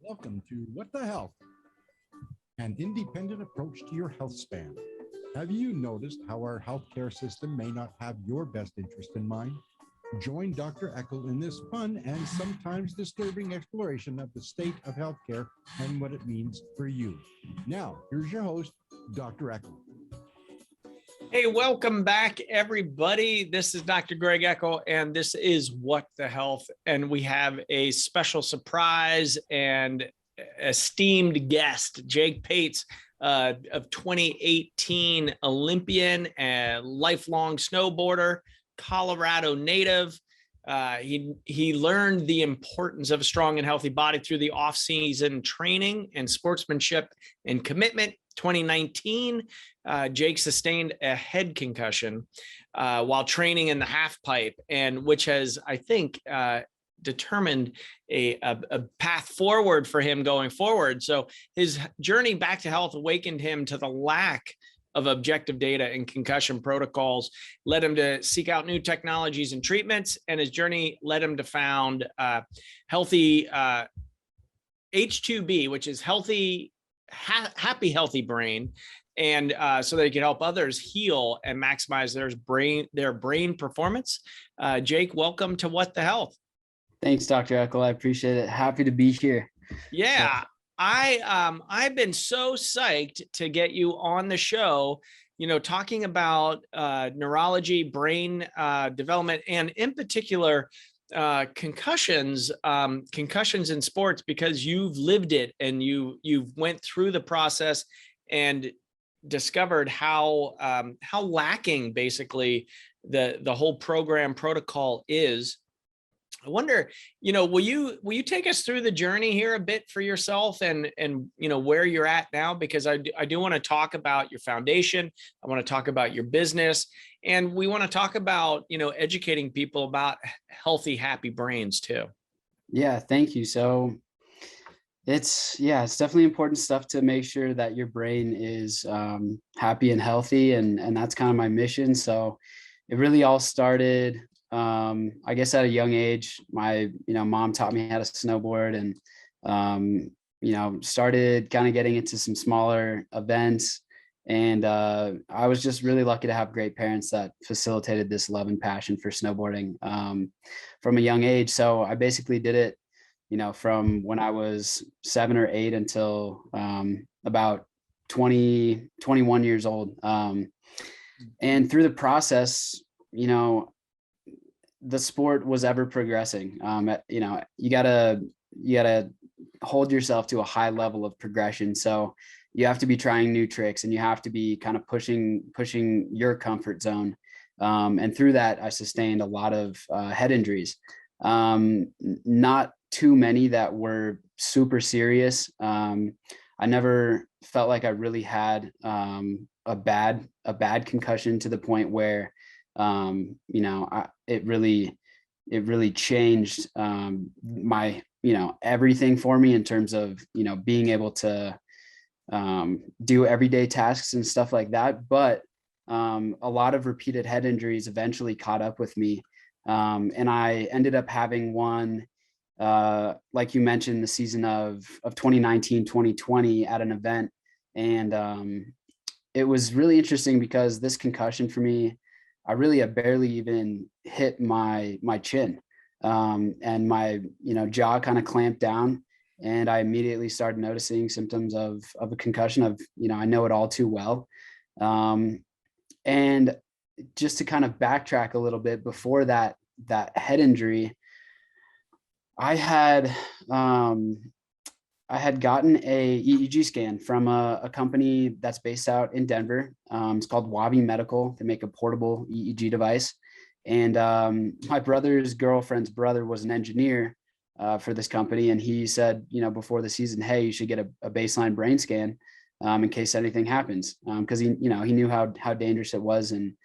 Welcome to What the Health, an independent approach to your health span. Have you noticed how our healthcare system may not have your best interest in mind? Join Dr. Eckel in this fun and sometimes disturbing exploration of the state of healthcare and what it means for you. Now, here's your host, Dr. Eckel. Hey, welcome back, everybody. This is Dr. Greg Eckel, and this is What the Health. And we have a special surprise and esteemed guest, Jake Pates, of 2018 Olympian, lifelong snowboarder, Colorado native. He learned the importance of a strong and healthy body through the off-season training and sportsmanship and commitment. 2019, Jake sustained a head concussion while training in the half pipe, and which has, I think, determined a path forward for him going forward. So his journey back to health awakened him to the lack of objective data and concussion protocols, led him to seek out new technologies and treatments, and his journey led him to found healthy H2B, which is happy, healthy brain. And so they can help others heal and maximize their brain performance. Jake, welcome to What the Health. Thanks, Dr. Eckel. I appreciate it. Happy to be here. Yeah, I've been so psyched to get you on the show, talking about neurology, brain development, and in particular, concussions in sports, because you've lived it and you've went through the process and discovered how lacking basically the whole program protocol is. I wonder, will you take us through the journey here a bit for yourself and where you're at now? Because I do want to talk about your foundation. I want to talk about your business, and we want to talk about, educating people about healthy, happy brains too. Yeah, thank you. So it's definitely important stuff to make sure that your brain is happy and healthy. And that's kind of my mission. So it really all started, I guess at a young age. My, mom taught me how to snowboard, and, started kind of getting into some smaller events. And I was just really lucky to have great parents that facilitated this love and passion for snowboarding from a young age. So I basically did it, from when I was 7 or 8 until about 20, 21 years old. And through the process, the sport was ever progressing. You gotta hold yourself to a high level of progression. So you have to be trying new tricks, and you have to be kind of pushing your comfort zone. And through that, I sustained a lot of head injuries. Not too many that were super serious. I never felt like I really had a bad concussion to the point where it really changed my everything for me in terms of being able to do everyday tasks and stuff like that. But a lot of repeated head injuries eventually caught up with me, and I ended up having one, like you mentioned, the season of 2019, 2020 at an event. And it was really interesting because this concussion for me, I really had barely even hit my chin, and my jaw kind of clamped down, and I immediately started noticing symptoms of a concussion. I know it all too well. And just to kind of backtrack a little bit, before that head injury, I had gotten a EEG scan from a company that's based out in Denver. It's called WAVi Medical. They make a portable EEG device. And my brother's girlfriend's brother was an engineer for this company. And he said, before the season, hey, you should get a baseline brain scan in case anything happens. Because he knew how dangerous it was. And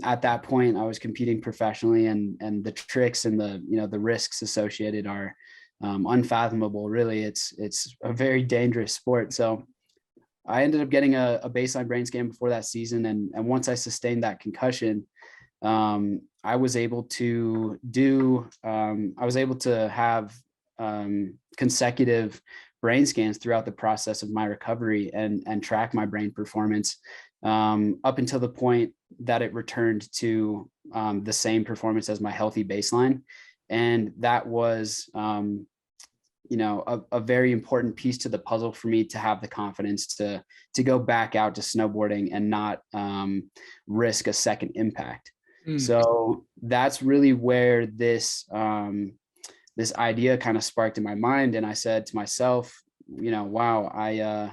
at that point, I was competing professionally, and the tricks and the risks associated are unfathomable. Really, it's a very dangerous sport. So I ended up getting a baseline brain scan before that season, and once I sustained that concussion, I was able to have consecutive brain scans throughout the process of my recovery and track my brain performance up until the point that it returned to the same performance as my healthy baseline. And that was, a very important piece to the puzzle for me to have the confidence to go back out to snowboarding and not risk a second impact. So that's really where this idea kind of sparked in my mind. And I said to myself, wow,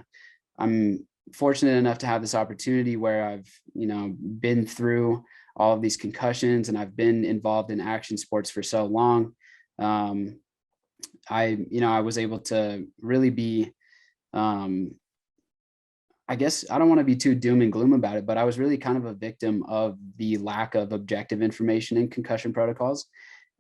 I'm fortunate enough to have this opportunity where I've, been through all of these concussions and I've been involved in action sports for so long. I was able to really be, I guess I don't want to be too doom and gloom about it, but I was really kind of a victim of the lack of objective information in concussion protocols.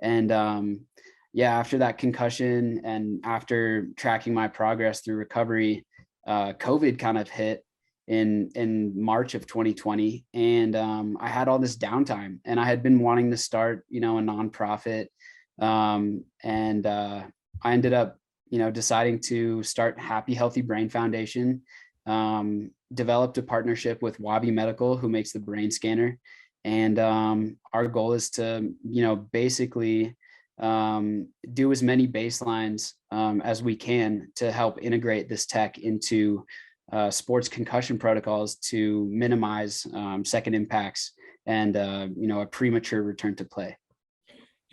And after that concussion and after tracking my progress through recovery, COVID kind of hit in March of 2020. And I had all this downtime and I had been wanting to start, a nonprofit. I ended up, deciding to start Happy Healthy Brain Foundation, developed a partnership with WAVi Medical, who makes the brain scanner. And our goal is to, basically do as many baselines as we can to help integrate this tech into sports concussion protocols to minimize second impacts and, a premature return to play.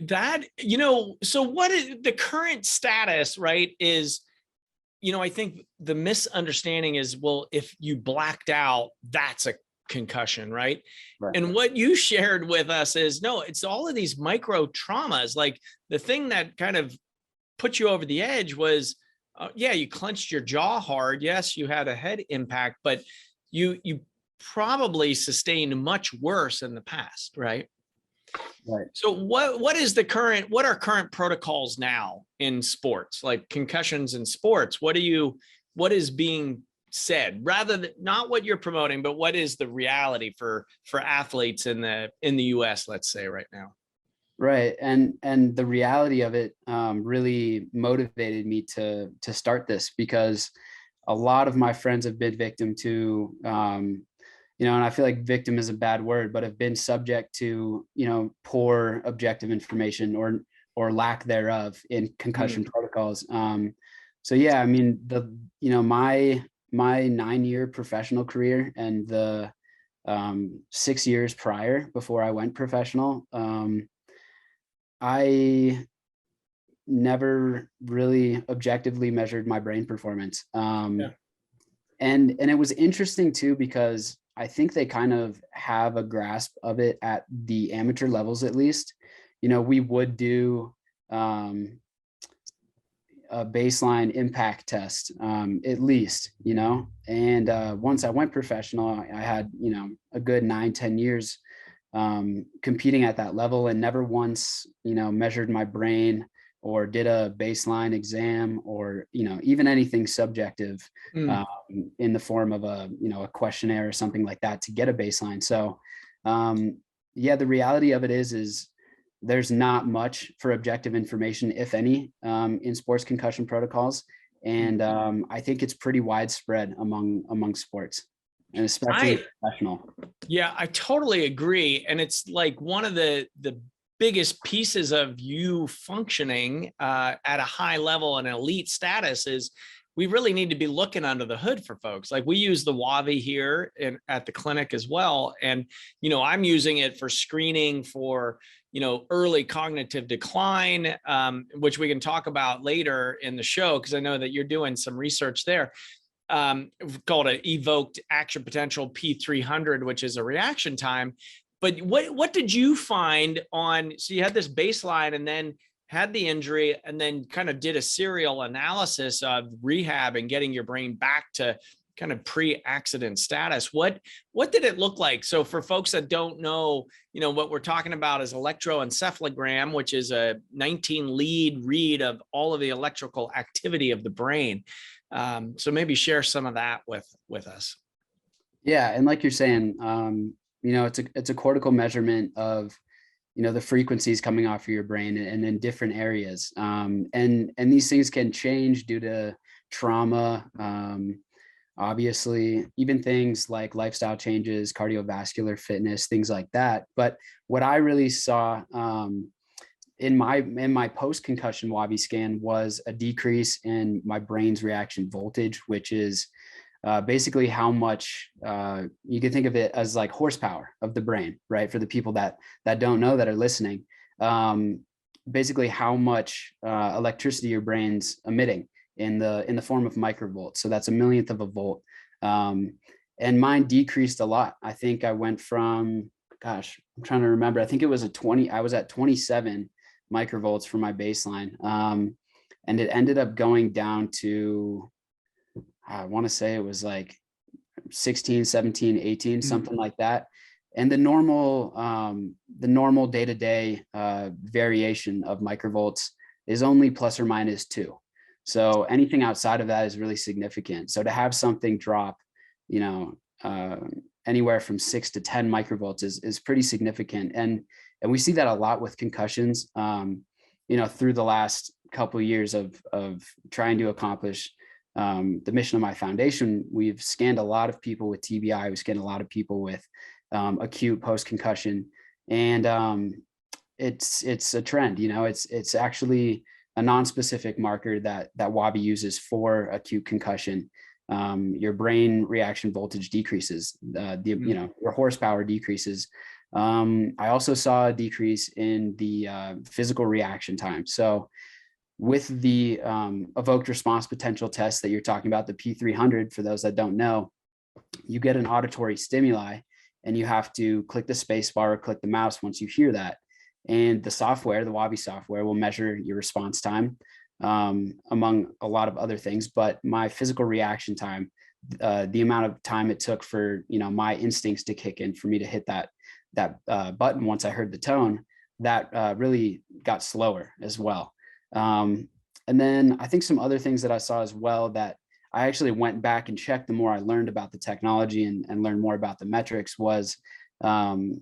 So what is the current status, right? Is, I think the misunderstanding is, well, if you blacked out, that's a concussion, right? And what you shared with us is, no, it's all of these micro traumas. Like the thing that kind of put you over the edge was, you clenched your jaw hard. Yes, you had a head impact, but you probably sustained much worse in the past, right? Right. So what are current protocols now in sports, like concussions in sports? What is being said, rather than not what you're promoting, but what is the reality for athletes in the US, let's say right now? Right. And the reality of it really motivated me to start this, because a lot of my friends have been victim to, and I feel like victim is a bad word, but have been subject to, poor objective information or lack thereof in concussion protocols. My 9-year professional career and the 6 years prior, before I went professional, I never really objectively measured my brain performance. And it was interesting too, because I think they kind of have a grasp of it at the amateur levels, at least. We would do a baseline impact test, at least, and once I went professional, I had, a good 9-10 years competing at that level, and never once, measured my brain or did a baseline exam or, even anything subjective in the form of a questionnaire or something like that to get a baseline. So the reality of it is there's not much for objective information, if any, in sports concussion protocols. And I think it's pretty widespread among sports, and especially professional. Yeah, I totally agree. And it's like one of the biggest pieces of you functioning at a high level and elite status is we really need to be looking under the hood for folks. Like we use the WAVi here at the clinic as well. And, I'm using it for screening for, early cognitive decline, which we can talk about later in the show, because I know that you're doing some research there. Called an evoked action potential P300, which is a reaction time. But what did you find so you had this baseline and then had the injury and then kind of did a serial analysis of rehab and getting your brain back to kind of pre-accident status. What did it look like? So for folks that don't know, what we're talking about is electroencephalogram, which is a 19 lead read of all of the electrical activity of the brain. So maybe share some of that with us. Yeah. And like you're saying, it's a cortical measurement of the frequencies coming off of your brain and in different areas. And these things can change due to trauma. Obviously, even things like lifestyle changes, cardiovascular fitness, things like that. But what I really saw in my post-concussion WAVi scan was a decrease in my brain's reaction voltage, which is basically how much you can think of it as like horsepower of the brain, right? For the people that don't know, that are listening, basically how much electricity your brain's emitting in the form of microvolts. So that's a millionth of a volt. And mine decreased a lot. I think I went from, gosh, I'm trying to remember. I think it was I was at 27 microvolts for my baseline. And it ended up going down to, I want to say it was like 16, 17, 18, something like that. And the normal day-to-day variation of microvolts is only plus or minus 2. So anything outside of that is really significant. So to have something drop, anywhere from 6 to 10 microvolts is pretty significant. And we see that a lot with concussions, through the last couple of years of trying to accomplish the mission of my foundation. We've scanned a lot of people with TBI. We scanned a lot of people with acute post-concussion, and it's a trend. It's actually a non-specific marker that WAVi uses for acute concussion. Your brain reaction voltage decreases, your horsepower decreases. I also saw a decrease in the physical reaction time. So with the evoked response potential test that you're talking about, the P300, for those that don't know, you get an auditory stimuli and you have to click the space bar or click the mouse once you hear that. And the software, the WAVi software, will measure your response time, among a lot of other things. But my physical reaction time, the amount of time it took for my instincts to kick in, for me to hit that button once I heard the tone, that really got slower as well. And then I think some other things that I saw as well, that I actually went back and checked the more I learned about the technology and learned more about the metrics, was my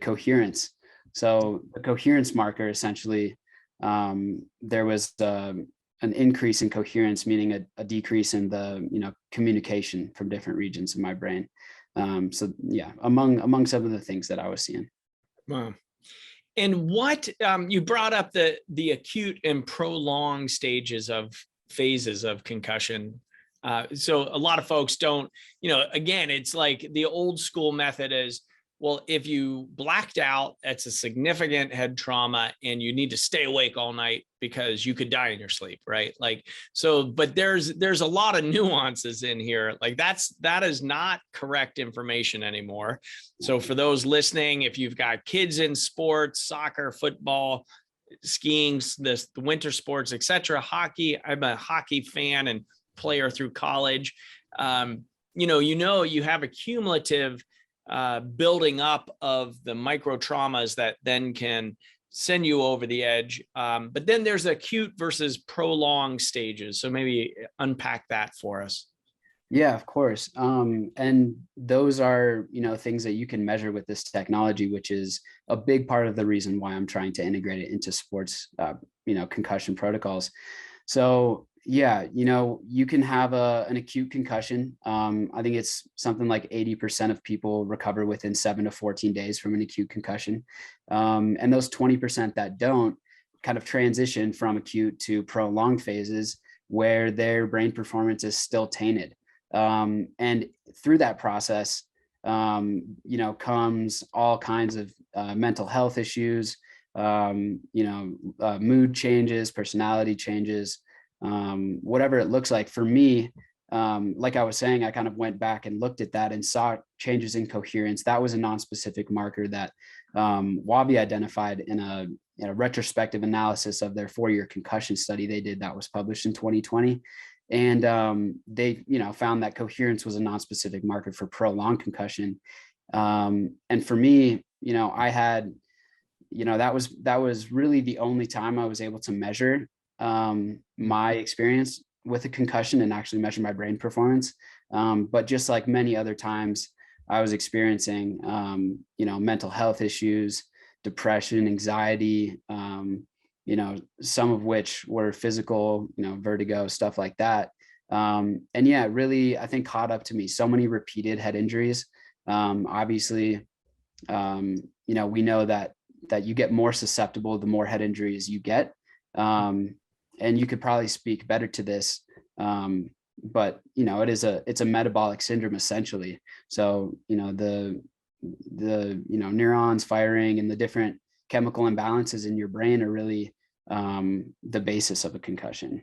coherence. So the coherence marker, essentially, there was an increase in coherence, meaning a decrease in the communication from different regions of my brain. So yeah, among some of the things that I was seeing. Wow. And what you brought up the acute and prolonged phases of concussion. So a lot of folks don't, again, it's like the old school method is, well, if you blacked out, that's a significant head trauma and you need to stay awake all night because you could die in your sleep, right? Like, so, but there's a lot of nuances in here. Like that is not correct information anymore. So for those listening, if you've got kids in sports, soccer, football, skiing, the winter sports, etc., hockey, I'm a hockey fan and player through college. You have a cumulative building up of the micro traumas that then can send you over the edge. But then there's acute versus prolonged stages. So maybe unpack that for us. Yeah, of course. And those are, things that you can measure with this technology, which is a big part of the reason why I'm trying to integrate it into sports, concussion protocols. So yeah, you can have an acute concussion. I think it's something like 80% of people recover within 7 to 14 days from an acute concussion. And those 20% that don't kind of transition from acute to prolonged phases where their brain performance is still tainted. And through that process, comes all kinds of mental health issues, mood changes, personality changes, whatever it looks like. For me, like I was saying, I kind of went back and looked at that and saw changes in coherence. That was a non-specific marker that WAVi identified in a retrospective analysis of their 4-year concussion study they did that was published in 2020. And they, found that coherence was a non-specific marker for prolonged concussion. And for me, I had, that was really the only time I was able to measure my experience with a concussion and actually measure my brain performance. But just like many other times, I was experiencing, mental health issues, depression, anxiety, some of which were physical, vertigo, stuff like that. And yeah, really, I think caught up to me. So many repeated head injuries. Obviously, we know that you get more susceptible the more head injuries you get. And you could probably speak better to this. But it's a metabolic syndrome essentially. So, the neurons firing and the different chemical imbalances in your brain are really the basis of a concussion.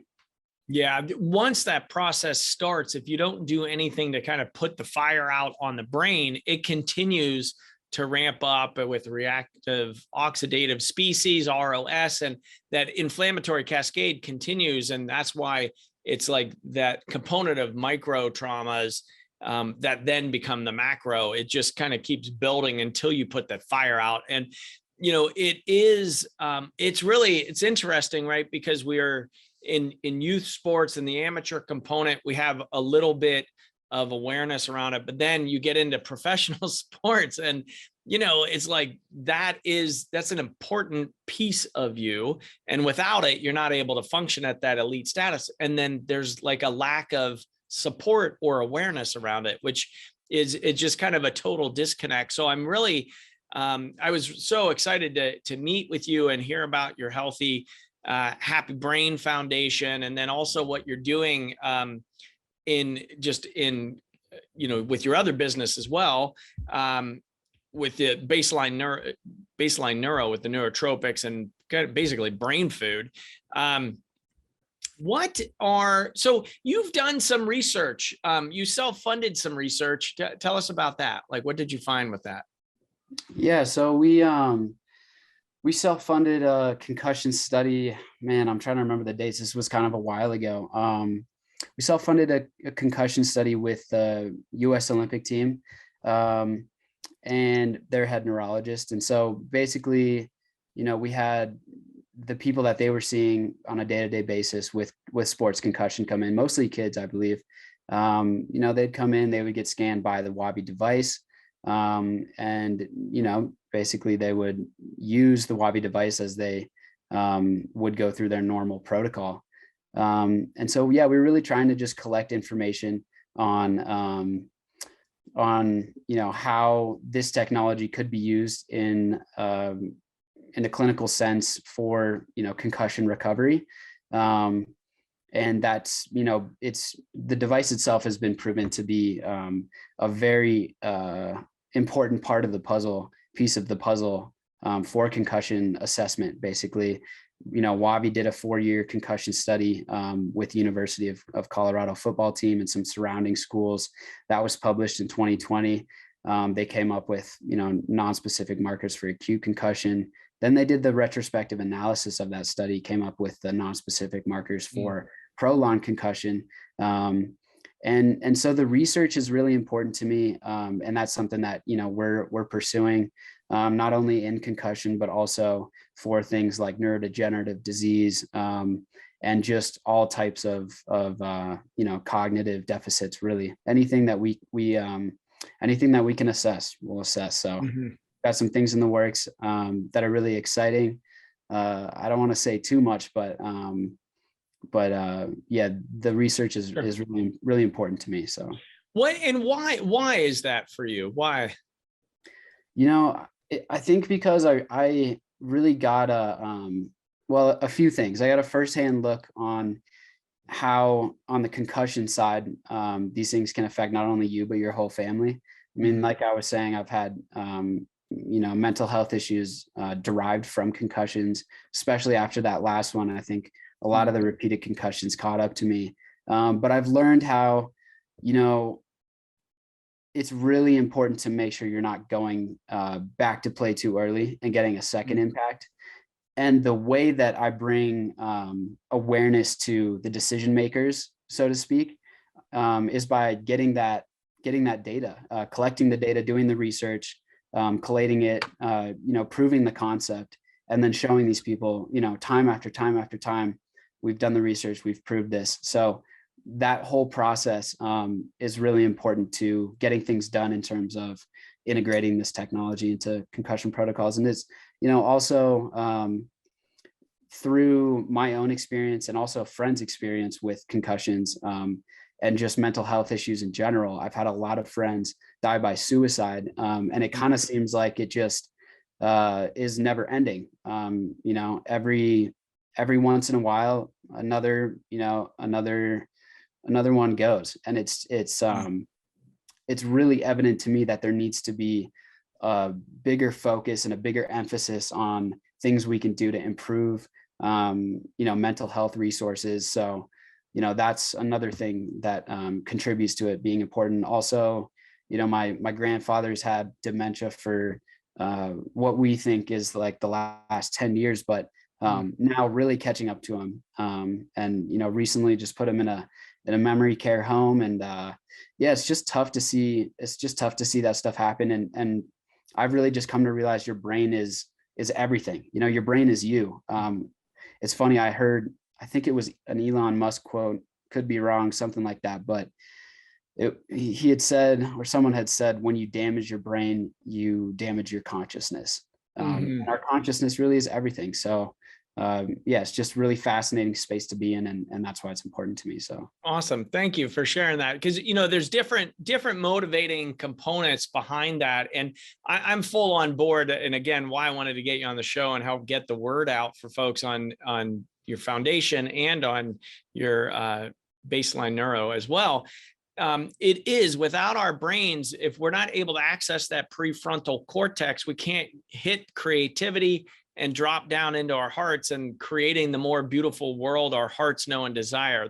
Yeah. Once that process starts, if you don't do anything to kind of put the fire out on the brain, it continues to ramp up with reactive oxidative species, ROS, and that inflammatory cascade continues. And that's why it's like that component of micro traumas that then become the macro. It just kind of keeps building until you put that fire out. And, it's interesting, right? Because we are in youth sports and the amateur component, we have a little bit of awareness around it, but then you get into professional sports and, it's like, that's an important piece of you. And without it, you're not able to function at that elite status. And then there's like a lack of support or awareness around it, which it's just kind of a total disconnect. So I'm really, I was so excited to meet with you and hear about your Healthy, Happy Brain Foundation. And then also what you're doing, with your other business as well, with the baseline neuro with the Neurotropics and kind of basically brain food. So you've done some research, you self-funded some research. Tell us about that. Like, what did you find with that? Yeah, so we self-funded a concussion study. Man, I'm trying to remember the dates. This was kind of a while ago. We self-funded a concussion study with the U.S. Olympic team and their head neurologist. And so basically, we had the people that they were seeing on a day-to-day basis with sports concussion come in, mostly kids, I believe. They'd come in, they would get scanned by the WAVi device. And, basically they would use the WAVi device as they would go through their normal protocol. And so, yeah, we're really trying to just collect information on how this technology could be used in a clinical sense for, concussion recovery. And that's, it's the device itself has been proven to be a very important part of the piece of the puzzle for concussion assessment. Basically, WAVi did a 4-year concussion study with the University of Colorado football team and some surrounding schools. That was published in 2020. They came up with, non-specific markers for acute concussion. Then they did the retrospective analysis of that study, came up with the non-specific markers for prolonged concussion. And so the research is really important to me. And that's something that, we're pursuing, not only in concussion, but also for things like neurodegenerative disease, and just all types of cognitive deficits, really. Anything that anything that we can assess, we'll assess. So got some things in the works that are really exciting. I don't want to say too much, but yeah, the research is really, really important to me. So why is that for you? Why? I think because I really got a few things. I got a firsthand look on how, on the concussion side, these things can affect not only you, but your whole family. I mean, like I was saying, I've had, mental health issues derived from concussions, especially after that last one. I think a lot of the repeated concussions caught up to me. But I've learned how, it's really important to make sure you're not going back to play too early and getting a second impact. And the way that I bring awareness to the decision makers, so to speak, is by getting that data, collecting the data, doing the research, collating it, proving the concept, and then showing these people, time after time after time, we've done the research, we've proved this. So, that whole process is really important to getting things done in terms of integrating this technology into concussion protocols. And it's, also through my own experience and also friends' experience with concussions and just mental health issues in general, I've had a lot of friends die by suicide. And it kind of seems like it just is never ending. Every once in a while, another one goes. And it's really evident to me that there needs to be a bigger focus and a bigger emphasis on things we can do to improve, mental health resources. So, that's another thing that contributes to it being important. Also, my grandfather's had dementia for what we think is like the last 10 years, but now really catching up to him. And, recently just put him in a memory care home. And it's just tough to see. It's just tough to see that stuff happen. And I've really just come to realize your brain is everything. Your brain is you. It's funny. I think it was an Elon Musk quote, could be wrong, something like that, but he had said, or someone had said, when you damage your brain, you damage your consciousness. And our consciousness really is everything. So it's just really fascinating space to be in, and that's why it's important to me. So awesome. Thank you for sharing that. Because, there's different motivating components behind that. And I'm full on board. And again, why I wanted to get you on the show and help get the word out for folks on your foundation and on your baseline neuro as well. It is, without our brains, if we're not able to access that prefrontal cortex, we can't hit creativity and drop down into our hearts and creating the more beautiful world our hearts know and desire.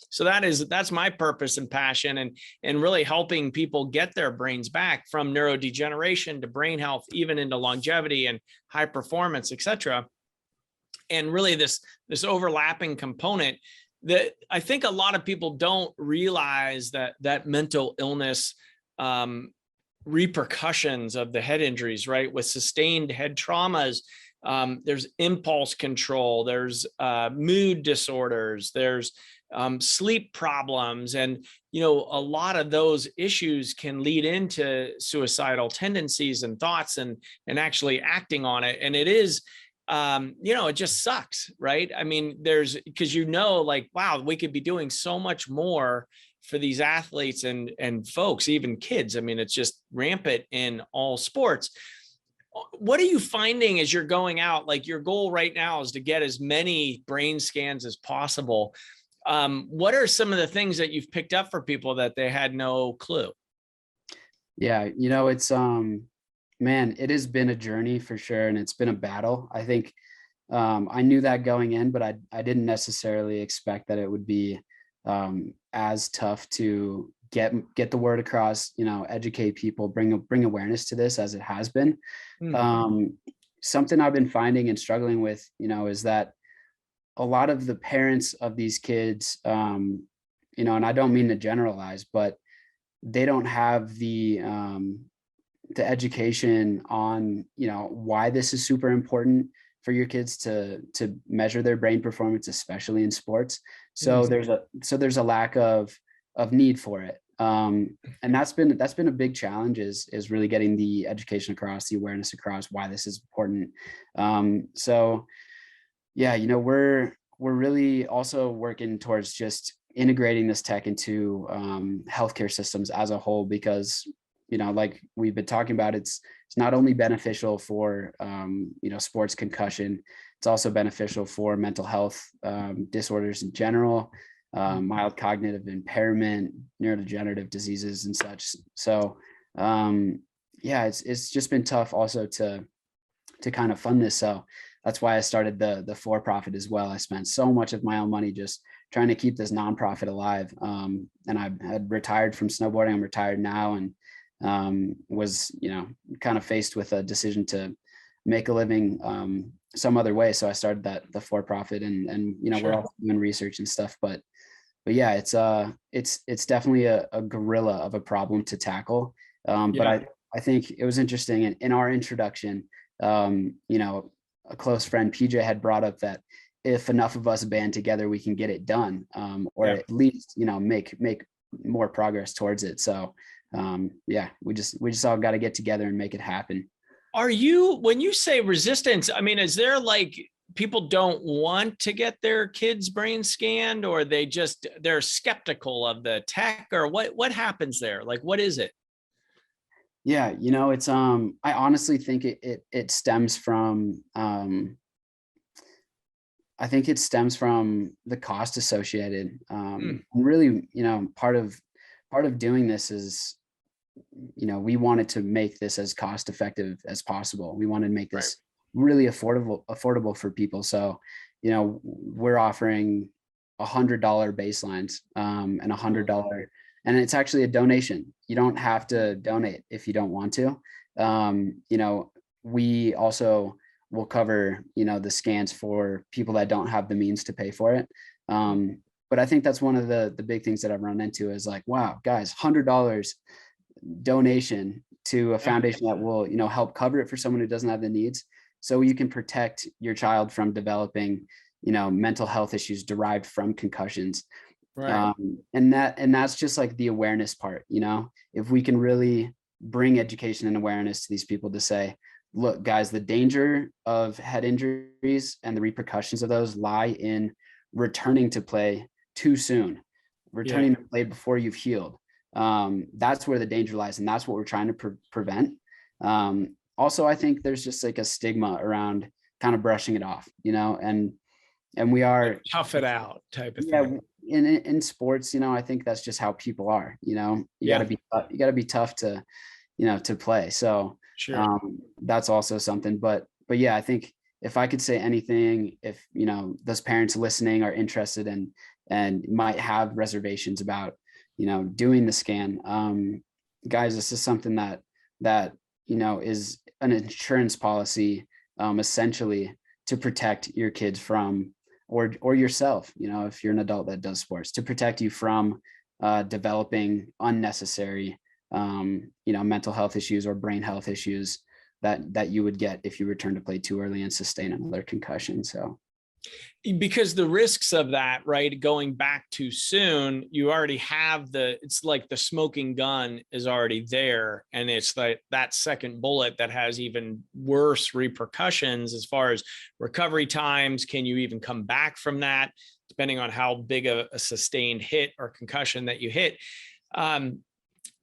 So that's my purpose and passion, and really helping people get their brains back from neurodegeneration to brain health, even into longevity and high performance, et cetera. And really this overlapping component that I think a lot of people don't realize that mental illness repercussions of the head injuries, right? With sustained head traumas, there's impulse control, there's mood disorders, there's sleep problems. And, a lot of those issues can lead into suicidal tendencies and thoughts and actually acting on it. And it is, it just sucks, right? I mean, because wow, we could be doing so much more for these athletes and folks, even kids. I mean, it's just rampant in all sports. What are you finding as you're going out? Like, your goal right now is to get as many brain scans as possible. What are some of the things that you've picked up for people that they had no clue? Yeah, it's man, it has been a journey for sure, and it's been a battle. I think I knew that going in, but I didn't necessarily expect that it would be as tough to get the word across, educate people, bring awareness to this as it has been. Something I've been finding and struggling with, is that a lot of the parents of these kids, and I don't mean to generalize, but they don't have the education on, why this is super important for your kids to measure their brain performance, especially in sports. So there's a lack of need for it. And that's been a big challenge is really getting the education across, the awareness across why this is important. We're really also working towards just integrating this tech into healthcare systems as a whole, because like we've been talking about, it's not only beneficial for sports concussion, it's also beneficial for mental health disorders in general, mild cognitive impairment, neurodegenerative diseases and such. So it's just been tough also to kind of fund this. So that's why I started the for-profit as well. I spent so much of my own money just trying to keep this nonprofit alive. And I had retired from snowboarding. I'm retired now, and was, kind of faced with a decision to make a living some other way. So I started the for-profit, and sure, we're all doing research and stuff, but yeah, it's definitely a gorilla of a problem to tackle. But I think it was interesting in our introduction, a close friend, PJ, had brought up that if enough of us band together, we can get it done, or Yeah. at least, make more progress towards it. So yeah, we just all got to get together and make it happen. When you say resistance, I mean, is there like people don't want to get their kids' brain scanned, or they're skeptical of the tech, or what happens there? Like, what is it? Yeah, it's I honestly think it stems from I think it stems from the cost associated. And really, part of doing this is, we wanted to make this as cost effective as possible. We wanted to make this really affordable for people. So, we're offering $100 baselines, and $100, and it's actually a donation. You don't have to donate if you don't want to. We also will cover, the scans for people that don't have the means to pay for it. But I think that's one of the big things that I've run into is like, wow, guys, $100 donation to a foundation that will, help cover it for someone who doesn't have the needs. So you can protect your child from developing, mental health issues derived from concussions. Right. And that's just like the awareness part. If we can really bring education and awareness to these people to say, look, guys, the danger of head injuries and the repercussions of those lie in returning to play too soon, returning to play before you've healed. That's where the danger lies, and that's what we're trying to prevent. Also, I think there's just like a stigma around kind of brushing it off, and we are like tough it out type of yeah, thing. In sports, I think that's just how people are. You gotta be tough to play. So Sure. that's also something. But yeah, I think if I could say anything, if those parents listening are interested and might have reservations about doing the scan, guys, this is something that is an insurance policy, essentially to protect your kids from, or yourself, if you're an adult that does sports, to protect you from developing unnecessary mental health issues or brain health issues that you would get if you return to play too early and sustain another concussion. So because the risks of that, right, going back too soon, you already have it's like the smoking gun is already there, and it's like that second bullet that has even worse repercussions as far as recovery times. Can you even come back from that, depending on how big a sustained hit or concussion that you hit?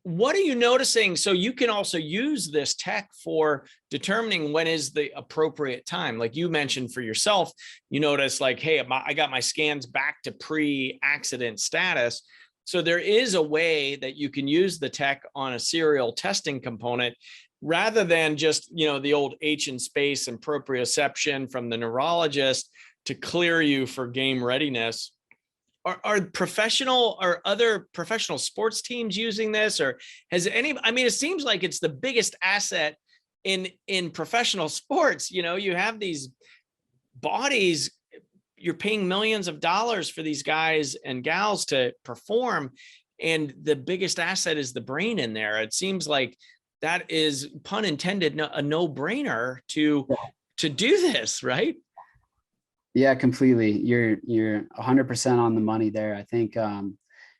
What are you noticing? So you can also use this tech for determining when is the appropriate time. Like you mentioned for yourself, you notice like, hey, I got my scans back to pre-accident status. So there is a way that you can use the tech on a serial testing component rather than just, the old H in space and proprioception from the neurologist to clear you for game readiness. Are other professional sports teams using this, or it seems like it's the biggest asset in professional sports. You have these bodies, you're paying millions of dollars for these guys and gals to perform, and the biggest asset is the brain in there. It seems like that is, pun intended, a no-brainer to do this, right? Yeah, completely. You're 100% on the money there. I think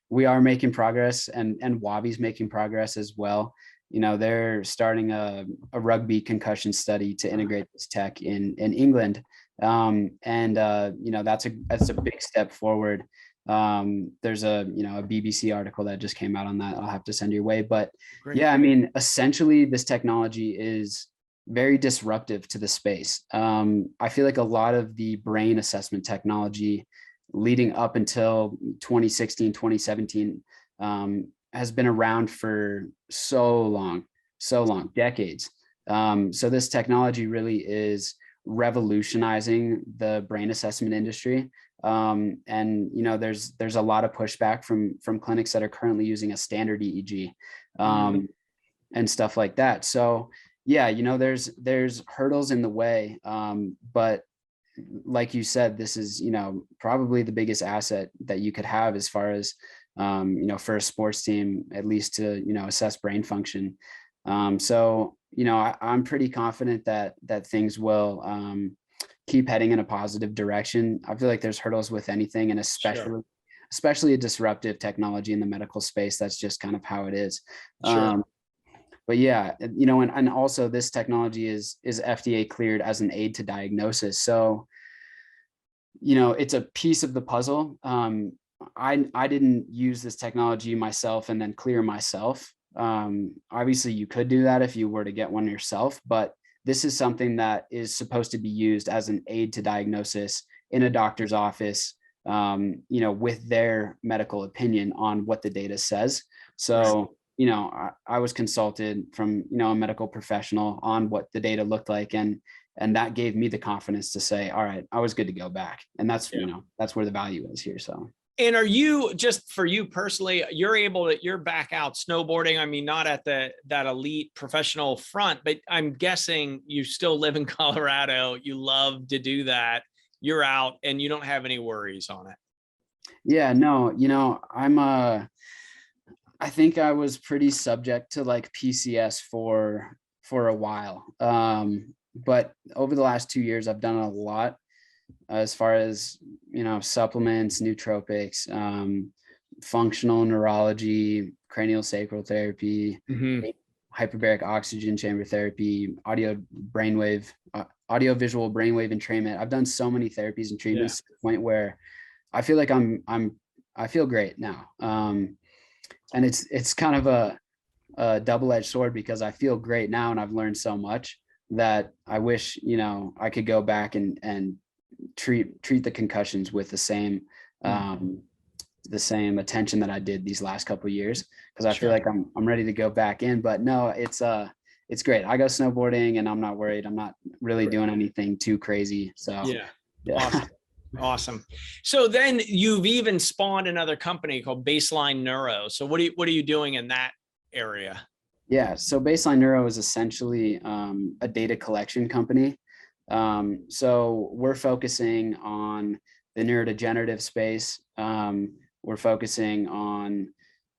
we are making progress, and WAVi's making progress as well. They're starting a rugby concussion study to integrate this tech in England, and that's a big step forward. There's a BBC article that just came out on that. I'll have to send your way. But great. Yeah, essentially this technology is very disruptive to the space. I feel like a lot of the brain assessment technology leading up until 2016, 2017 has been around for so long, decades. So this technology really is revolutionizing the brain assessment industry. And there's a lot of pushback from clinics that are currently using a standard EEG and stuff like that. So yeah, there's hurdles in the way, but like you said, this is probably the biggest asset that you could have as far as for a sports team, at least to assess brain function. So I'm pretty confident that things will keep heading in a positive direction. I feel like there's hurdles with anything, and Sure. especially a disruptive technology in the medical space. That's just kind of how it is. Sure. But yeah, you know, and also this technology is FDA cleared as an aid to diagnosis. So, you know, it's a piece of the puzzle. I didn't use this technology myself and then clear myself. Obviously you could do that if you were to get one yourself, but this is something that is supposed to be used as an aid to diagnosis in a doctor's office, you know, with their medical opinion on what the data says. So, you know, I was consulted from, you know, a medical professional on what the data looked like. And that gave me the confidence to say, all right, I was good to go back. And that's, you know, that's where the value is here. So. And are you, just for you personally, you're back out snowboarding? I mean, not at that elite professional front, but I'm guessing you still live in Colorado. You love to do that. You're out and you don't have any worries on it. Yeah, no, you know, I think I was pretty subject to like PCS for a while. But over the last 2 years, I've done a lot as far as, you know, supplements, nootropics, functional neurology, cranial sacral therapy, hyperbaric oxygen chamber therapy, audio visual brainwave entrainment. I've done so many therapies and treatments to the point where I feel like I feel great now. And it's kind of a double-edged sword, because I feel great now and I've learned so much that I wish, you know, I could go back and treat the concussions with the same attention that I did these last couple of years, because I feel like I'm ready to go back in. But no, it's great. I go snowboarding and I'm not worried. I'm not really doing anything too crazy. So yeah. Awesome. So then you've even spawned another company called Baseline Neuro. So what are you doing in that area? Yeah, so Baseline Neuro is essentially a data collection company. So we're focusing on the neurodegenerative space. We're focusing on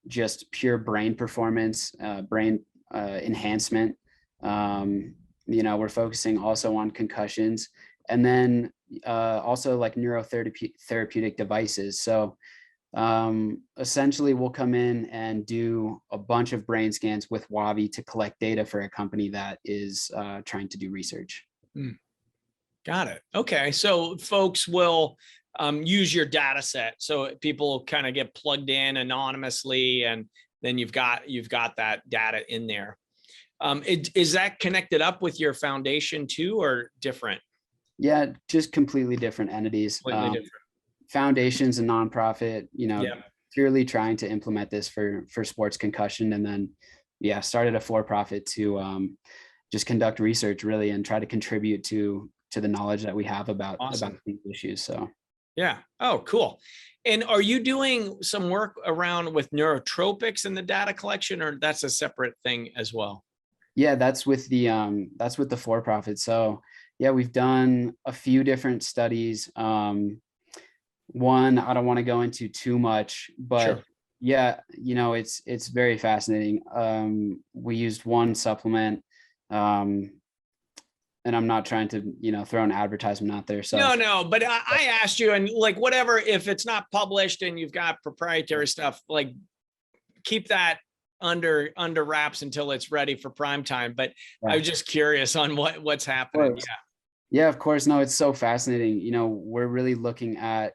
just pure brain performance, brain enhancement. You know, we're focusing also on concussions, and then also like neurotherapeutic devices. So essentially we'll come in and do a bunch of brain scans with WAVi to collect data for a company that is trying to do research. Got it. Okay. So folks will use your data set. So people kind of get plugged in anonymously, and then you've got that data in there. Is that connected up with your foundation too, or different? Yeah, just completely different entities. Completely different. Foundation's a nonprofit, you know, purely trying to implement this for sports concussion, and then started a for-profit to just conduct research really and try to contribute to the knowledge that we have about these issues. So yeah. Oh, cool. And are you doing some work around with neurotropics in the data collection, or that's a separate thing as well? Yeah, that's with the for-profit. So yeah, we've done a few different studies. One, I don't want to go into too much, but yeah, you know, it's very fascinating. We used one supplement, and I'm not trying to, you know, throw an advertisement out there. So no, but I asked you, and like, whatever, if it's not published and you've got proprietary stuff, like keep that under wraps until it's ready for prime time. But I was just curious on what's happening. Yeah, of course. No, it's so fascinating. You know, we're really looking at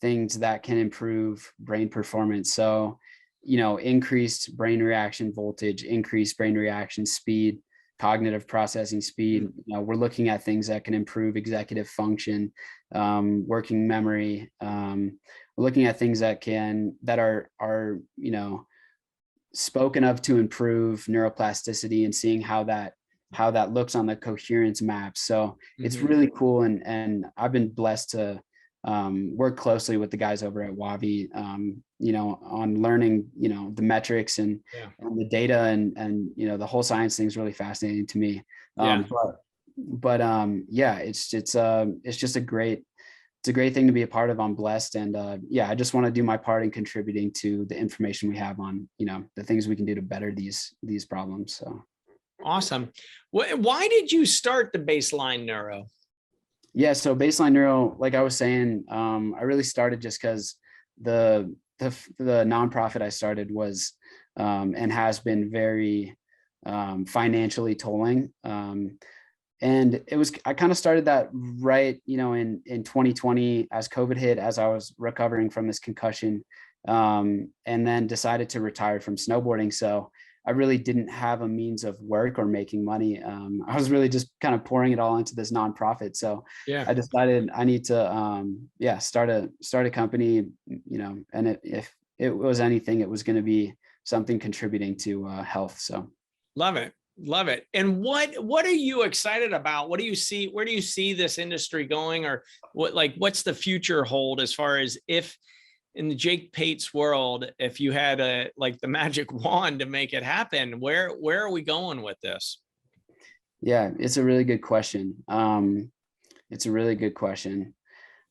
things that can improve brain performance. So, you know, increased brain reaction voltage, increased brain reaction speed, cognitive processing speed. You know, we're looking at things that can improve executive function, working memory. We're looking at things that are, you know, spoken of to improve neuroplasticity, and seeing how that looks on the coherence map. So it's really cool. And I've been blessed to work closely with the guys over at WAVi, you know, on learning, you know, the metrics and the data, and, you know, the whole science thing is really fascinating to me. But it's just a great thing to be a part of. I'm blessed. And I just want to do my part in contributing to the information we have on, you know, the things we can do to better these problems. So. Awesome. Why did you start the Baseline Neuro? Yeah, so baseline neuro, like I was saying, I really started just because the nonprofit I started was and has been very financially tolling. And I kind of started that right, in 2020 as COVID hit, as I was recovering from this concussion, and then decided to retire from snowboarding. So I really didn't have a means of work or making money. I was really just kind of pouring it all into this nonprofit. So Yeah. I decided I need to, start a company, and if it was anything, it was going to be something contributing to health. So. Love it. Love it. And what are you excited about? What do you see? Where do you see this industry going, or what's the future hold as far as, if in the Jake Pates world, if you had the magic wand to make it happen, where are we going with this? Yeah, it's a really good question. It's a really good question.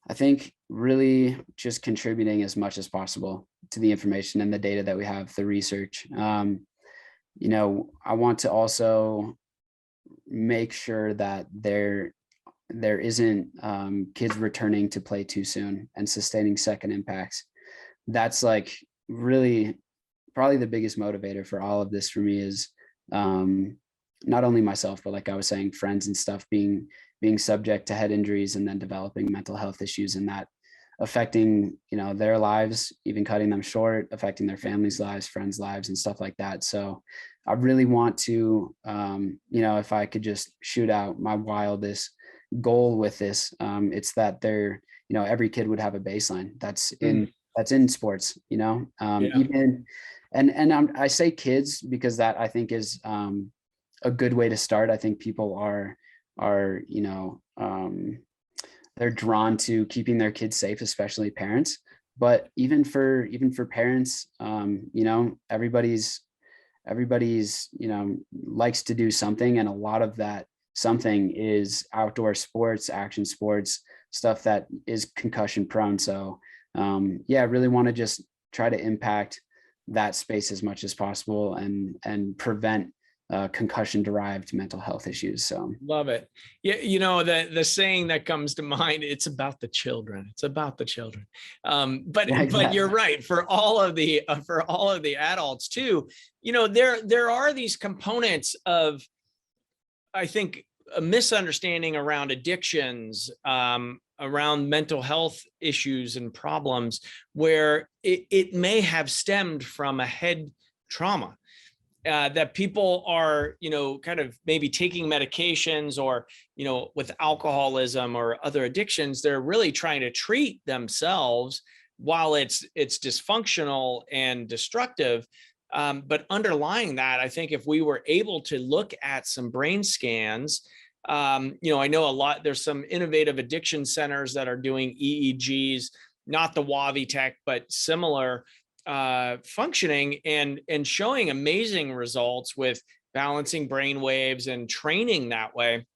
I think really just contributing as much as possible to the information and the data that we have, the research. I want to also make sure that there isn't kids returning to play too soon and sustaining second impacts. That's like really probably the biggest motivator for all of this for me is not only myself, but like I was saying, friends and stuff being subject to head injuries and then developing mental health issues, and that affecting their lives, even cutting them short, affecting their families' lives, friends' lives, and stuff like that. So I really want to if I could just shoot out my wildest goal with this, it's that every kid would have a baseline that's in sports, Yeah. even I say kids because that I think is a good way to start. I think people are they're drawn to keeping their kids safe, especially parents. But even for parents, everybody's likes to do something, and a lot of that something is outdoor sports, action sports, stuff that is concussion prone. So I really want to just try to impact that space as much as possible and prevent concussion derived mental health issues. So love it. Yeah, the saying that comes to mind, it's about the children. It's about the children. But yeah, exactly. But you're right, for all of the adults too. There are these components of, I think, a misunderstanding around addictions, around mental health issues and problems, where it may have stemmed from a head trauma. That people are, kind of maybe taking medications, or, with alcoholism or other addictions, they're really trying to treat themselves while it's dysfunctional and destructive. But underlying that, I think if we were able to look at some brain scans, I know there's some innovative addiction centers that are doing EEGs, not the WAVi tech, but similar functioning, and showing amazing results with balancing brain waves and training that way.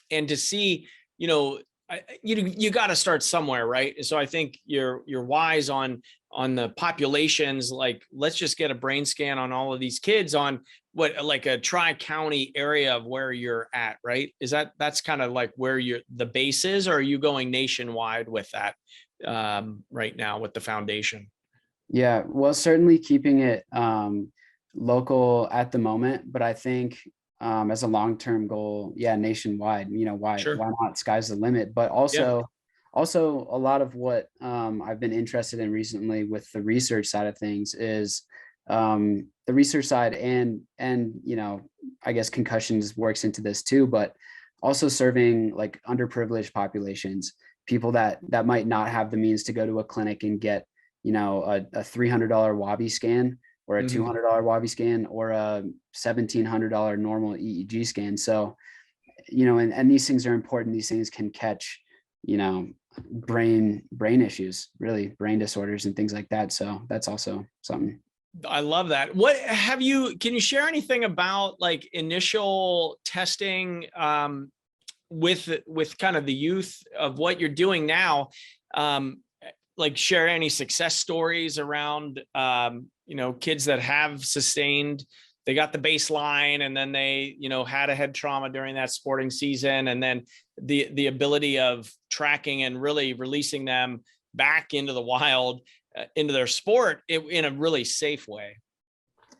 And to see, you got to start somewhere, right? So I think you're wise on the populations. Like, let's just get a brain scan on all of these kids on what, like a tri-county area of where you're at, right? That's kind of like where the base is, or are you going nationwide with that right now with the foundation? Yeah, well, certainly keeping it local at the moment, but I think as a long-term goal, nationwide, why Sure. why not? Sky's the limit. But also a lot of what I've been interested in recently with the research side of things is the research side, and I guess concussions works into this too, but also serving like underprivileged populations, people that might not have the means to go to a clinic and get a $300 WAVi scan, or a $200 WAVi scan, or a $1,700 normal EEG scan. So, and these things are important. These things can catch, brain issues, really brain disorders and things like that. So that's also something. I love that. Can you share anything about like initial testing with kind of the youth of what you're doing now? Like, share any success stories around, kids that have sustained they got the baseline, and then they, had a head trauma during that sporting season. And then the ability of tracking and really releasing them back into the wild, into their sport in a really safe way.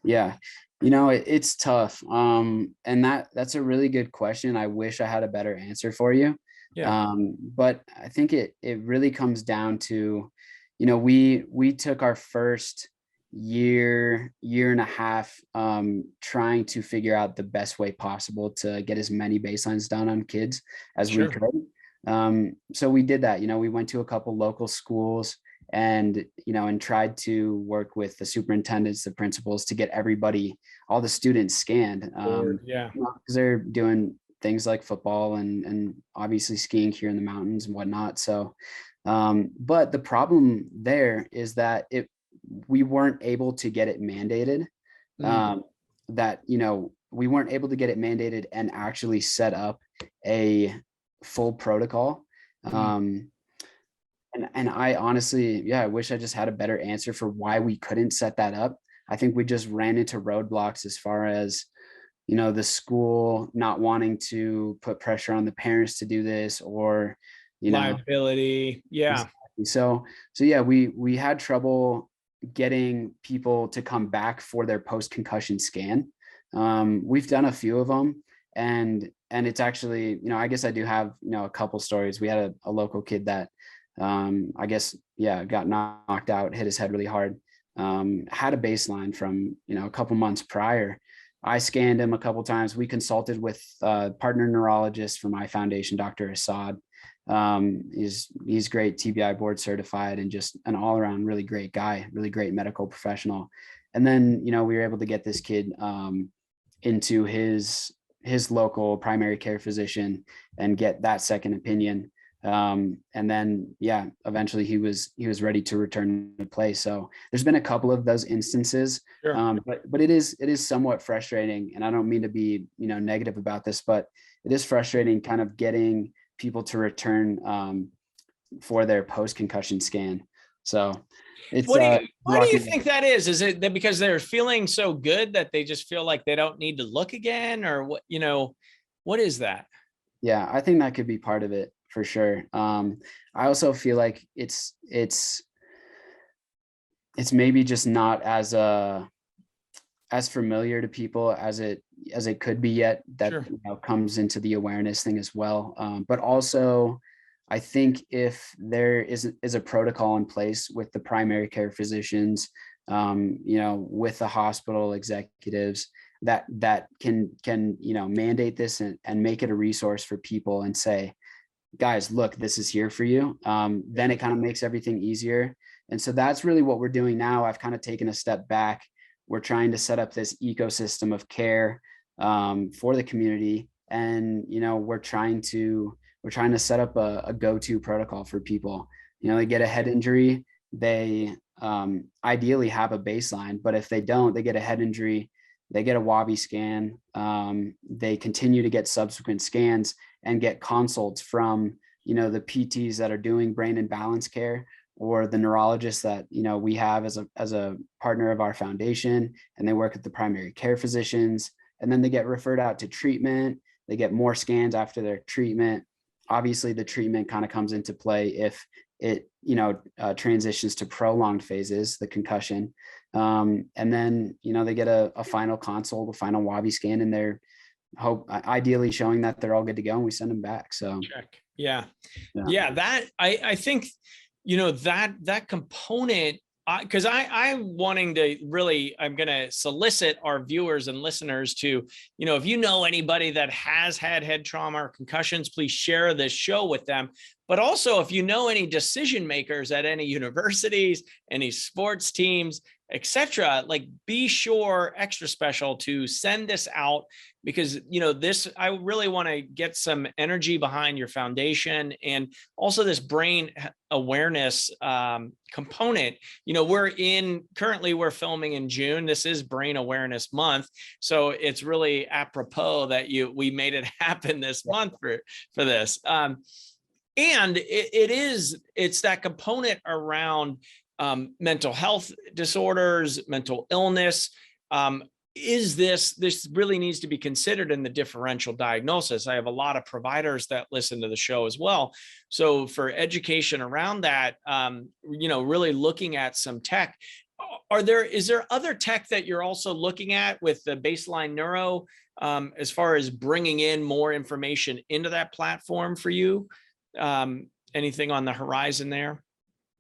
Yeah. It's tough. And that's a really good question. I wish I had a better answer for you. Yeah. But I think it really comes down to, we took our first year and a half, trying to figure out the best way possible to get as many baselines done on kids as we could. So we did that. We went to a couple local schools and tried to work with the superintendents, the principals, to get all the students scanned. Because they're doing things like football and obviously skiing here in the mountains and whatnot. So, but the problem there is that we weren't able to get it mandated. We weren't able to get it mandated and actually set up a full protocol. And I honestly, I wish I just had a better answer for why we couldn't set that up. I think we just ran into roadblocks as far as, the school not wanting to put pressure on the parents to do this, or, liability. Yeah. Exactly. So yeah, we had trouble getting people to come back for their post-concussion scan. We've done a few of them, and it's actually, I guess I do have, a couple stories. We had a local kid that, got knocked out, hit his head really hard, had a baseline from, a couple months prior. I scanned him a couple times. We consulted with a partner neurologist for my foundation, Dr. Assad. He's great, TBI board certified, and just an all around really great guy, really great medical professional. And then, we were able to get this kid into his local primary care physician and get that second opinion. And then, eventually he was ready to return to play. So there's been a couple of those instances, but it is somewhat frustrating. And I don't mean to be, negative about this, but it is frustrating kind of getting people to return for their post-concussion scan. So it's, why do you think that is? Is it that because they're feeling so good that they just feel like they don't need to look again, or what, what is that? Yeah, I think that could be part of it. For sure. I also feel like it's maybe just not as familiar to people as it could be yet. That comes into the awareness thing as well. But also, I think if there is a protocol in place with the primary care physicians, with the hospital executives, that can mandate this and make it a resource for people and say, guys, look, this is here for you. Then it kind of makes everything easier. And so that's really what we're doing now. I've kind of taken a step back. We're trying to set up this ecosystem of care for the community. And, we're trying to set up a go-to protocol for people. They get a head injury, they ideally have a baseline, but if they don't, they get a head injury, they get a WAVi scan, they continue to get subsequent scans and get consults from, the PTs that are doing brain and balance care, or the neurologists that, we have as a partner of our foundation, and they work with the primary care physicians, and then they get referred out to treatment. They get more scans after their treatment. Obviously the treatment kind of comes into play if it, transitions to prolonged phases, the concussion. And then, they get a final consult, a final WAVi scan, and they're ideally showing that they're all good to go, and we send them back. So check. Yeah. That I think, that component, because I'm wanting to really, I'm going to solicit our viewers and listeners to, if you know anybody that has had head trauma or concussions, please share this show with them. But also, if you know any decision makers at any universities, any sports teams, etc., like, be sure, extra special, to send this out, because this, I really want to get some energy behind your foundation, and also this brain awareness component. Currently we're filming in June. This is Brain Awareness Month, so it's really apropos that we made it happen this month for this. And it's that component around mental health disorders, mental illness. this really needs to be considered in the differential diagnosis. I have a lot of providers that listen to the show as well. So for education around that, really looking at some tech, is there other tech that you're also looking at with the baseline neuro, as far as bringing in more information into that platform for you? Anything on the horizon there?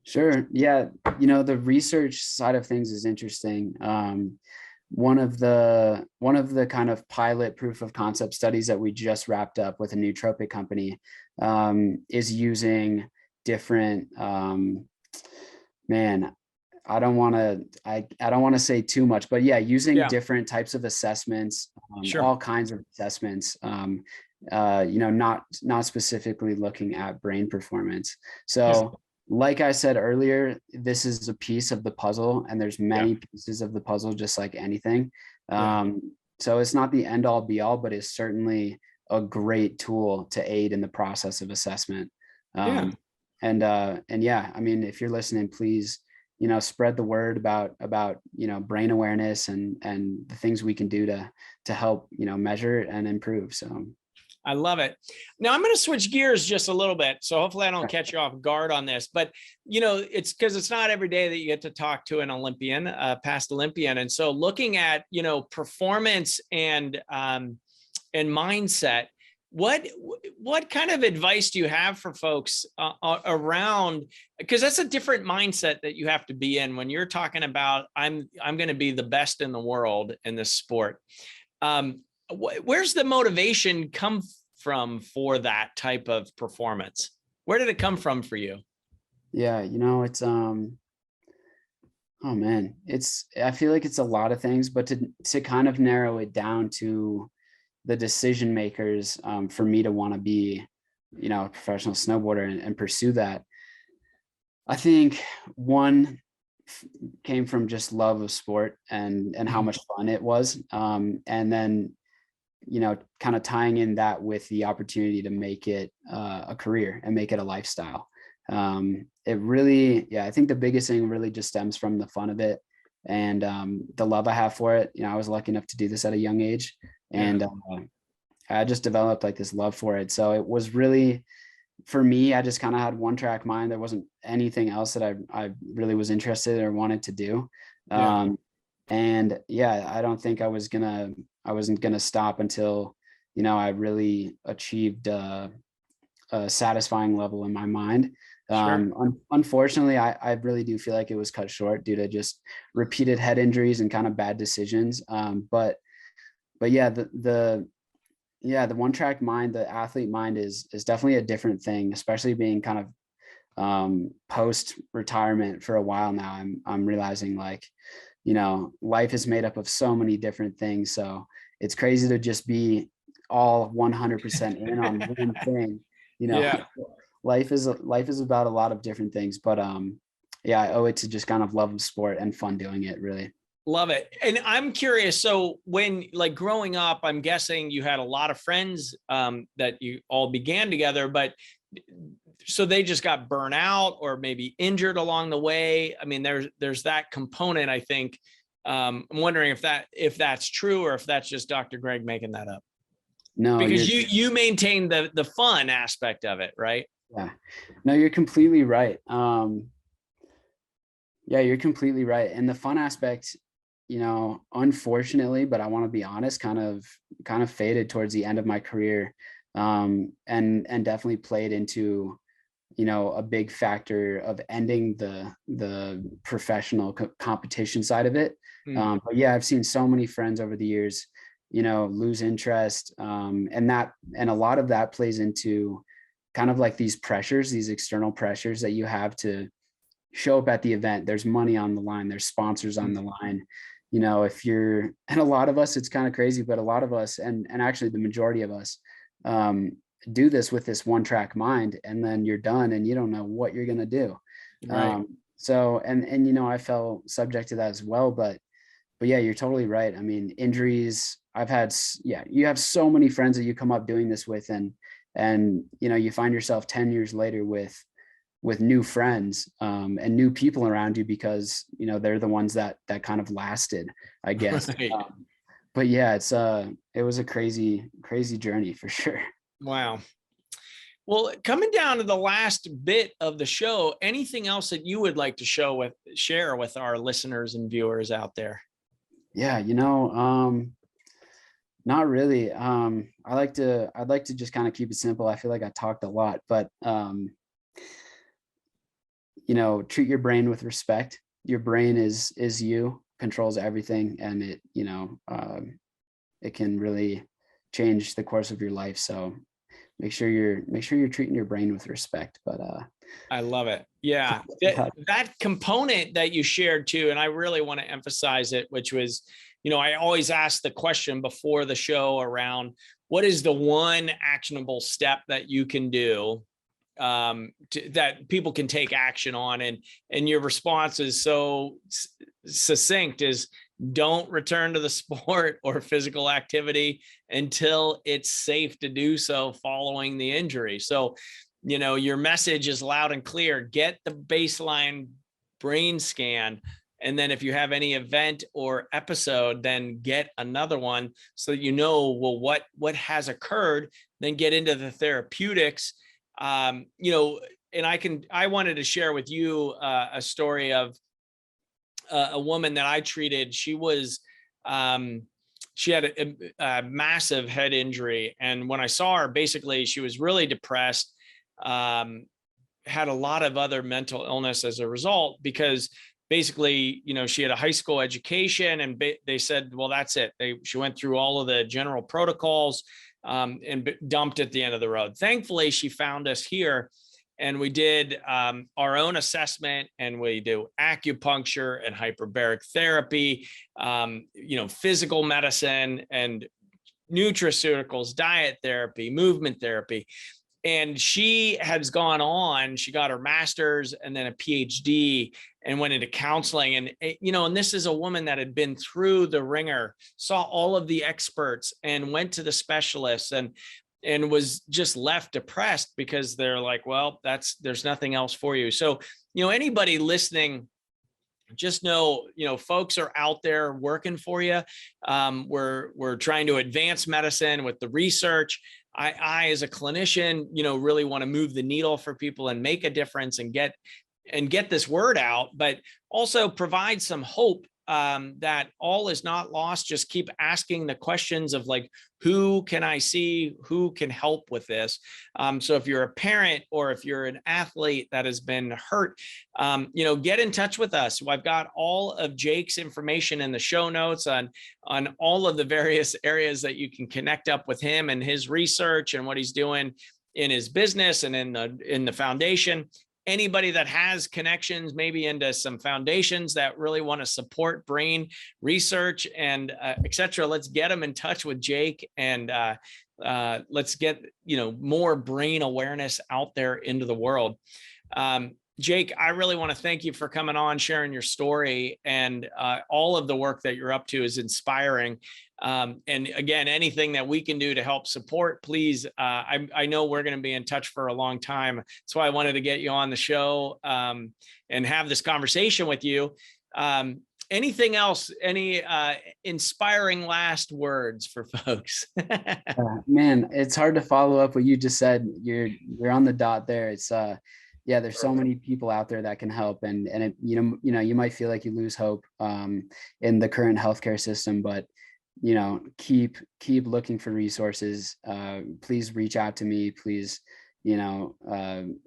Sure. Yeah. The research side of things is interesting. One of the kind of pilot proof of concept studies that we just wrapped up with a nootropic company is using different, I don't want to say too much, but yeah, using different types of assessments, all kinds of assessments, not specifically looking at brain performance. So like I said earlier, this is a piece of the puzzle, and there's many pieces of the puzzle, just like anything. So it's not the end all be all, but it's certainly a great tool to aid in the process of assessment. And yeah, I mean, if you're listening, please, spread the word about brain awareness and the things we can do to help, measure and improve. So I love it. Now I'm going to switch gears just a little bit. So hopefully I don't catch you off guard on this, but it's because it's not every day that you get to talk to an Olympian, past Olympian. And so looking at, performance and mindset, what kind of advice do you have for folks around, because that's a different mindset that you have to be in when you're talking about, I'm going to be the best in the world in this sport. Where's the motivation come from for that type of performance? Where did it come from for you? Yeah, it's oh man, I feel like it's a lot of things, but to kind of narrow it down to the decision makers, for me to want to be, a professional snowboarder and pursue that, I think one came from just love of sport and how much fun it was, and then kind of tying in that with the opportunity to make it a career and make it a lifestyle. It really, I think the biggest thing really just stems from the fun of it and the love I have for it. I was lucky enough to do this at a young age, and I just developed like this love for it. So it was really, for me, I just kind of had one track mind. There wasn't anything else that I really was interested in or wanted to do. And I don't think I wasn't gonna stop until, I really achieved a satisfying level in my mind. Unfortunately, I really do feel like it was cut short due to just repeated head injuries and kind of bad decisions. But yeah, the one track mind, the athlete mind is definitely a different thing, especially being kind of post retirement for a while now. I'm realizing like, life is made up of so many different things. So it's crazy to just be all 100% in on one thing. Life is about a lot of different things, but I owe it to just kind of love of sport and fun doing it, really. Love it. And I'm curious, so when, like, growing up, I'm guessing you had a lot of friends that you all began together, but so they just got burnt out or maybe injured along the way. I mean, there's that component, I think. I'm wondering if that's true or if that's just Dr. Greg making that up. No, because you maintain the fun aspect of it, right? Yeah, no, you're completely right. You're completely right. And the fun aspect, unfortunately, but I want to be honest, kind of faded towards the end of my career, and definitely played into, a big factor of ending the professional competition side of it. But yeah, I've seen so many friends over the years, lose interest, and a lot of that plays into kind of like these external pressures that you have to show up at the event. There's money on the line, there's sponsors on the line. And a lot of us, it's kind of crazy, but a lot of us, and actually the majority of us, do this with this one track mind, and then you're done and you don't know what you're going to do. Right. So, I fell subject to that as well, but yeah, you're totally right. I mean, injuries, you have so many friends that you come up doing this with, and you find yourself 10 years later with new friends, and new people around you, because they're the ones that kind of lasted, I guess. Right. but yeah, it was a crazy journey for sure. Wow. Well, coming down to the last bit of the show, anything else that you would like to share with our listeners and viewers out there? Yeah, not really. I'd like to just kind of keep it simple. I feel like I talked a lot, but treat your brain with respect. Your brain is you, controls everything, and it can really change the course of your life. So make sure you're treating your brain with respect. But I love it. Yeah. That component that you shared too, and I really want to emphasize it, which was, I always ask the question before the show around what is the one actionable step that you can do that people can take action on, and your response is so succinct, is don't return to the sport or physical activity until it's safe to do so following the injury. So, your message is loud and clear. Get the baseline brain scan. And then if you have any event or episode, then get another one so that well, what has occurred, then get into the therapeutics. And I wanted to share with you a story of a woman that I treated. She had a massive head injury. And when I saw her, basically, she was really depressed, had a lot of other mental illness as a result, because basically, she had a high school education, and they said, well, that's it. She went through all of the general protocols and dumped at the end of the road. Thankfully, she found us here, and we did our own assessment, and we do acupuncture and hyperbaric therapy, physical medicine and nutraceuticals, diet therapy, movement therapy. And she has gone on, she got her master's and then a PhD and went into counseling. And, and this is a woman that had been through the ringer, saw all of the experts and went to the specialists and was just left depressed because they're like, well, there's nothing else for you. So, anybody listening, just know, folks are out there working for you. We're trying to advance medicine with the research. I, as a clinician, really want to move the needle for people and make a difference and get this word out, but also provide some hope that all is not lost. Just keep asking the questions of like, who can I see, who can help with this? So if you're a parent or if you're an athlete that has been hurt, get in touch with us. I've got all of Jake's information in the show notes on all of the various areas that you can connect up with him and his research and what he's doing in his business and in the foundation. Anybody that has connections, maybe into some foundations that really want to support brain research and et cetera, let's get them in touch with Jake, and let's get, more brain awareness out there into the world. Jake, I really want to thank you for coming on, sharing your story, and all of the work that you're up to is inspiring. And again, anything that we can do to help support, please. I know we're going to be in touch for a long time. That's why I wanted to get you on the show and have this conversation with you. Anything else? Any inspiring last words for folks? Man, it's hard to follow up what you just said. You're on the dot there. It's yeah, there's so many people out there that can help, and it, you might feel like you lose hope in the current healthcare system, but keep looking for resources. Please reach out to me. Please,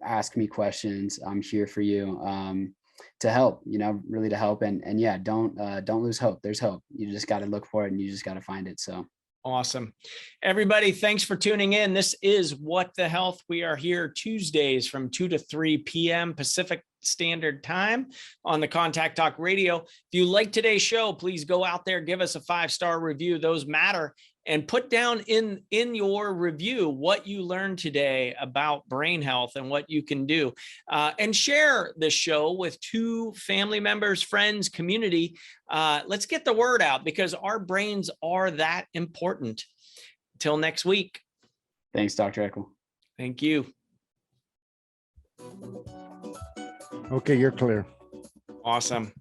ask me questions. I'm here for you to help. Really to help, and yeah, don't lose hope. There's hope. You just got to look for it, and you just got to find it. So. Awesome. Everybody, thanks for tuning in. This is What the Health. We are here Tuesdays from 2 to 3 p.m. Pacific Standard Time on the Contact Talk Radio. If you like today's show, please go out there, give us a 5-star review. Those matter. And put down in your review what you learned today about brain health and what you can do. And share this show with 2 family members, friends, community. Let's get the word out, because our brains are that important. Until next week. Thanks, Dr. Eckel. Thank you. Okay, you're clear. Awesome.